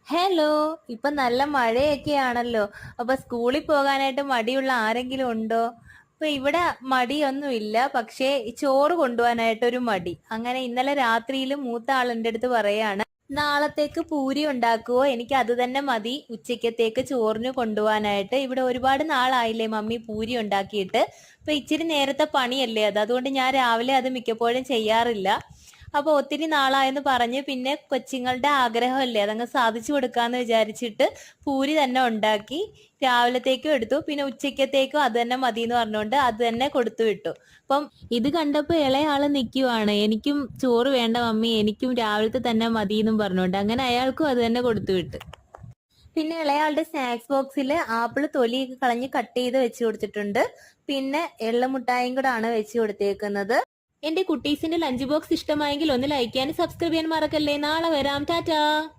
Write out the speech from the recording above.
Hello. ഇപ്പൊ നല്ല മഴയൊക്കെയാണല്ലോ. അപ്പൊ സ്കൂളിൽ പോകാനായിട്ട് മടിയുള്ള ആരെങ്കിലും ഉണ്ടോ? അപ്പൊ ഇവിടെ മടിയൊന്നുമില്ല, പക്ഷേ ഈ ചോറ് കൊണ്ടുപോകാനായിട്ട് ഒരു മടി. അങ്ങനെ ഇന്നലെ രാത്രിയിലും മൂത്ത ആൾ എൻ്റെ അടുത്ത് പറയാണ്, നാളത്തേക്ക് പൂരി ഉണ്ടാക്കുവോ, എനിക്ക് അത് തന്നെ മതി ഉച്ചക്കത്തേക്ക് ചോറിന് കൊണ്ടുപോകാനായിട്ട്. ഇവിടെ ഒരുപാട് നാളായില്ലേ മമ്മി പൂരി ഉണ്ടാക്കിയിട്ട്. അപ്പൊ ഇച്ചിരി നേരത്തെ പണിയല്ലേ അത്, അതുകൊണ്ട് ഞാൻ രാവിലെ അത് മിക്കപ്പോഴും ചെയ്യാറില്ല. അപ്പൊ ഒത്തിരി നാളായെന്ന് പറഞ്ഞ് പിന്നെ കൊച്ചുങ്ങളുടെ ആഗ്രഹമല്ലേ, അതങ്ങ് സാധിച്ചു കൊടുക്കാന്ന് വിചാരിച്ചിട്ട് പൂരി തന്നെ ഉണ്ടാക്കി. രാവിലത്തേക്കും എടുത്തു, പിന്നെ ഉച്ചക്കത്തേക്കും അത് തന്നെ മതി എന്ന് പറഞ്ഞുകൊണ്ട് അത് തന്നെ കൊടുത്തു വിട്ടു. അപ്പം ഇത് കണ്ടപ്പോ ഇളയാള് നിൽക്കുവാണ്, എനിക്കും ചോറ് വേണ്ട മമ്മി, എനിക്കും രാവിലത്തെ തന്നെ മതി എന്നും പറഞ്ഞുകൊണ്ട്. അങ്ങനെ അയാൾക്കും അത് തന്നെ കൊടുത്തു വിട്ടു. പിന്നെ ഇളയാളുടെ സ്നാക്സ് ബോക്സിൽ ആപ്പിള് തൊലിയൊക്കെ കളഞ്ഞ് കട്ട് ചെയ്ത് വെച്ച് കൊടുത്തിട്ടുണ്ട്. പിന്നെ എള്ളുമുട്ടായും കൂടെ ആണ് വെച്ച് കൊടുത്തേക്കുന്നത്. എന്റെ കുട്ടീസിന്റെ ലഞ്ച് ബോക്സ് ഇഷ്ടമായെങ്കിൽ ഒന്ന് ലൈക്ക് ചെയ്യാനും സബ്സ്ക്രൈബ് ചെയ്യാൻ മറക്കല്ലേ. നാളെ വരാം. ടാറ്റാ.